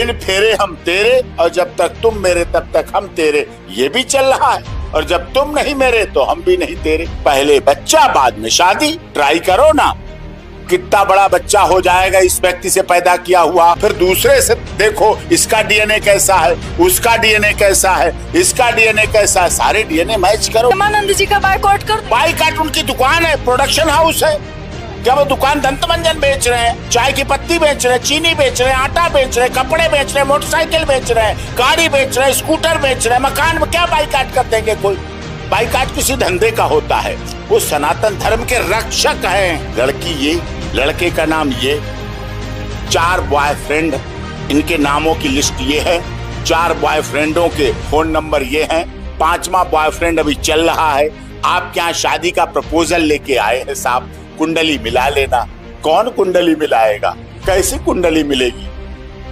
इन फेरे हम तेरे, और जब तक तुम मेरे तब तक हम तेरे, ये भी चल रहा है। और जब तुम नहीं मेरे तो हम भी नहीं तेरे। पहले बच्चा बाद में शादी, ट्राई करो ना, कितना बड़ा बच्चा हो जाएगा इस व्यक्ति से पैदा किया हुआ। फिर दूसरे से देखो, इसका डीएनए कैसा है, उसका डीएनए कैसा है, इसका डीएनए कैसा है, सारे डीएनए मैच करो। प्रेमानंद जी का बाइकआउट कर। बाइकआउट, उनकी दुकान है, प्रोडक्शन हाउस है। क्या वो दुकान दंत मंजन बेच रहे हैं, चाय की पत्ती बेच रहे हैं, चीनी बेच रहे हैं, आटा बेच रहे हैं, कपड़े बेच रहे हैं, मोटरसाइकिल बेच रहे हैं, गाड़ी बेच रहे हैं, स्कूटर बेच रहे हैं, मकान में क्या बाइकआउट कर देंगे कोई? बाइकआउट किसी धंधे का होता है। वो सनातन धर्म के रक्षक हैं। लड़की ये, लड़के का नाम ये, 4 बॉयफ्रेंड, इनके नामों की लिस्ट ये है, 4 बॉयफ्रेंडों के फोन नंबर ये हैं, 5वां बॉयफ्रेंड अभी चल रहा है। आप क्या शादी का प्रपोजल लेके आए हैं साहब, कुंडली मिला लेना। कौन कुंडली मिलाएगा, कैसी कुंडली मिलेगी?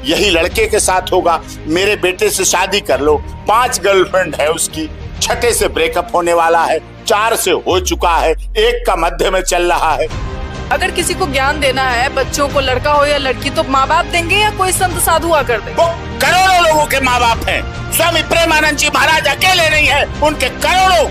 यही लड़के के साथ होगा। मेरे बेटे से शादी कर लो, 5 गर्लफ्रेंड है उसकी, 6ठे से ब्रेकअप होने वाला है, 4 से हो चुका है, 1 का मध्य में चल रहा है। अगर किसी को ज्ञान देना है बच्चों को, लड़का हो या लड़की, तो माँ बाप देंगे या कोई संत साधु आकर देंगे? वो करोड़ों लोगों के माँ बाप हैं। स्वामी प्रेमानंद जी महाराज अकेले नहीं है, उनके करोड़ों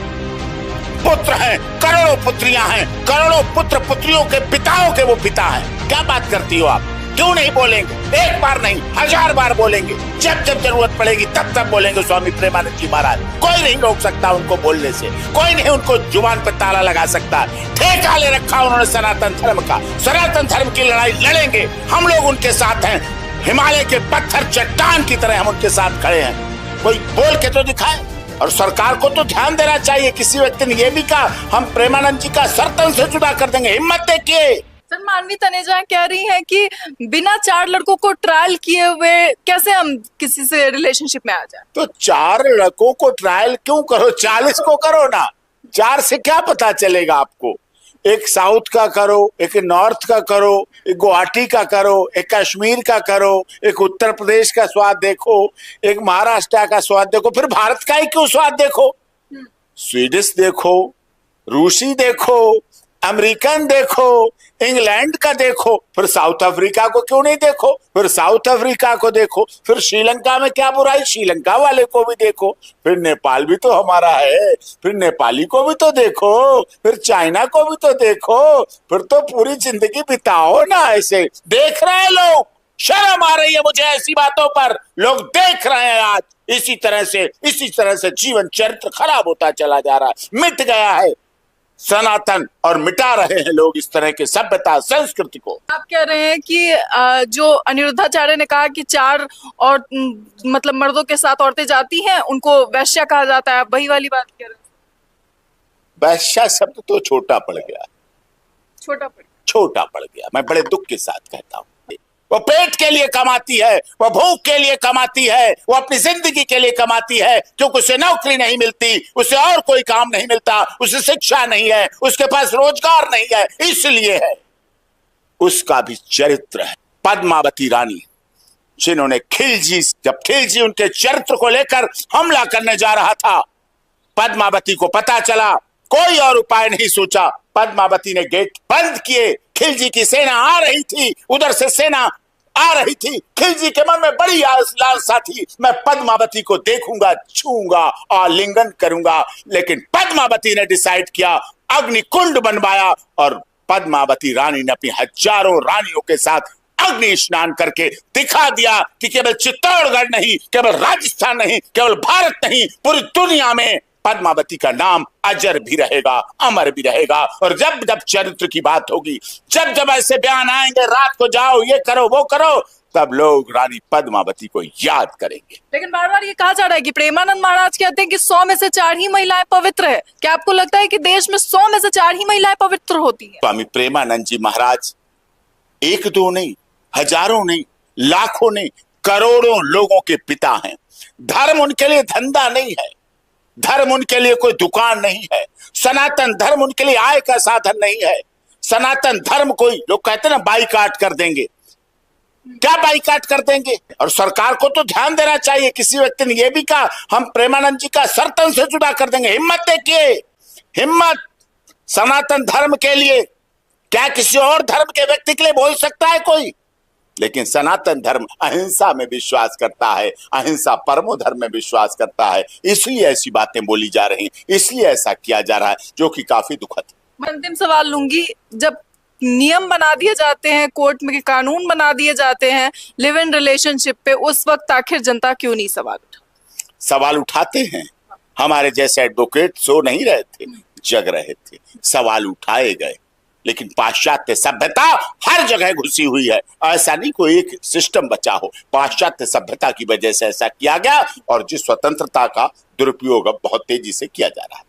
पुत्र हैं, करोड़ों पुत्रियां हैं, करोड़ों पुत्र पुत्रियों के पिताओं के वो पिता हैं। क्या बात करती हो आप? क्यों नहीं बोलेंगे? 1 बार नहीं, 1000 बार बोलेंगे। जब जब जरूरत पड़ेगी तब तब बोलेंगे स्वामी प्रेमानंद जी महाराज। कोई नहीं रोक सकता उनको बोलने से, कोई नहीं उनको जुबान पर ताला लगा सकता। ठेका ले रखा उन्होंने सनातन धर्म का। सनातन धर्म की लड़ाई लड़ेंगे, हम लोग उनके साथ हैं। हिमालय के पत्थर चट्टान की तरह हम उनके साथ खड़े हैं। कोई बोल के तो दिखाए। और सरकार को तो ध्यान देना चाहिए। किसी व्यक्ति ने ये भी कहा हम प्रेमानंद जी का सर्तन से जुदा कर देंगे, हिम्मत देखिए। सर, मानवी तनेजा कह रही है कि बिना 4 लड़कों को ट्रायल किए हुए कैसे हम किसी से रिलेशनशिप में आ जाए? तो 4 लड़कों को ट्रायल क्यों करो, 40 को करो ना। 4 से क्या पता चलेगा आपको? एक साउथ का करो, एक नॉर्थ का करो, एक गुवाहाटी का करो, एक कश्मीर का करो, एक उत्तर प्रदेश का स्वाद देखो, एक महाराष्ट्र का स्वाद देखो, फिर भारत का ही क्यों स्वाद देखो? स्वीडिश देखो, रूसी देखो, अमेरिकन देखो, इंग्लैंड का देखो, फिर साउथ अफ्रीका को क्यों नहीं देखो? फिर साउथ अफ्रीका को देखो, फिर श्रीलंका में क्या बुराई, श्रीलंका वाले को भी देखो, फिर नेपाल भी तो हमारा है, फिर नेपाली को भी तो देखो, फिर चाइना को भी तो देखो, फिर तो पूरी जिंदगी बिताओ ना ऐसे। देख रहे हैं लोग, शर्म आ रही है मुझे ऐसी बातों पर। लोग देख रहे हैं आज इसी तरह से जीवन चरित्र खराब होता चला जा रहा है, मिट गया है सनातन, और मिटा रहे हैं लोग इस तरह के सभ्यता संस्कृति को। आप कह रहे हैं कि जो अनिरुद्धाचार्य ने कहा कि 4 और मतलब मर्दों के साथ औरतें जाती हैं उनको वैश्या कहा जाता है, वही वाली बात कह रहे हैं? वैश्या शब्द तो छोटा पड़ गया, छोटा पड़ गया। मैं बड़े दुख के साथ कहता हूँ। वो पेट के लिए कमाती है, वो भूख के लिए कमाती है, वो अपनी जिंदगी के लिए कमाती है, क्योंकि उसे नौकरी नहीं मिलती, उसे और कोई काम नहीं मिलता, उसे शिक्षा नहीं है, उसके पास रोजगार नहीं है, इसलिए है। उसका भी चरित्र है। पद्मावती रानी, जिन्होंने जब खिलजी उनके चरित्र को लेकर हमला करने जा रहा था, पद्मावती को पता चला, कोई और उपाय नहीं सोचा, पद्मावती ने गेट बंद किए। खिलजी की सेना आ रही थी, उधर से सेना आ रही थी। खिलजी के मन में बड़ी लालसा थी, मैं पद्मावती को देखूंगा, छूंगा, आलिंगन करूंगा। लेकिन पद्मावती ने डिसाइड किया, अग्निकुंड बनवाया, और पद्मावती रानी ने अपनी हजारों रानियों के साथ अग्नि स्नान करके दिखा दिया कि केवल चित्तौड़गढ़ नहीं, केवल राजस्थान नहीं, केवल भारत नहीं, पूरी दुनिया में पद्मावती का नाम अजर भी रहेगा, अमर भी रहेगा। और जब जब चरित्र की बात होगी, जब जब ऐसे बयान आएंगे, रात को जाओ, ये करो, वो करो, तब लोग रानी पद्मावती को याद करेंगे। लेकिन बार बार ये कहा जा रहा है कि प्रेमानंद महाराज कहते हैं कि 100 में से 4 ही महिलाएं पवित्र है। क्या आपको लगता है कि देश में 100 में से 4 ही महिलाएं पवित्र होती हैं? स्वामी प्रेमानंद जी महाराज 1-2 नहीं, हजारों नहीं, लाखों नहीं, करोड़ों लोगों के पिता हैं। धर्म उनके लिए धंधा नहीं है, धर्म उनके लिए कोई दुकान नहीं है, सनातन धर्म उनके लिए आय का साधन नहीं है। सनातन धर्म कोई, लोग कहते हैं ना बाइकआउट कर देंगे, क्या बाइकआउट कर देंगे? और सरकार को तो ध्यान देना चाहिए। किसी व्यक्ति ने यह भी कहा हम प्रेमानंद जी का सर्तन से जुदा कर देंगे, हिम्मत देखिए, हिम्मत। सनातन धर्म के लिए क्या किसी और धर्म के व्यक्ति के लिए बोल सकता है कोई? लेकिन सनातन धर्म अहिंसा में विश्वास करता है, अहिंसा परमो धर्म में विश्वास करता है, इसलिए ऐसी बातें बोली जा रही, इसलिए ऐसा किया जा रहा है, जो कि काफी दुखद है। मैं अंतिम सवाल लूंगी, जब नियम बना दिए जाते हैं, कोर्ट में कानून बना दिए जाते हैं लिव इन रिलेशनशिप पे, उस वक्त आखिर जनता क्यों नहीं सवाल उठाते हैं? हमारे जैसे एडवोकेट सो नहीं रहे थे, जग रहे थे, सवाल उठाए गए। लेकिन पाश्चात्य सभ्यता हर जगह घुसी हुई है, ऐसा नहीं कोई एक सिस्टम बचा हो, पाश्चात्य सभ्यता की वजह से ऐसा किया गया और जिस स्वतंत्रता का दुरुपयोग अब बहुत तेजी से किया जा रहा है।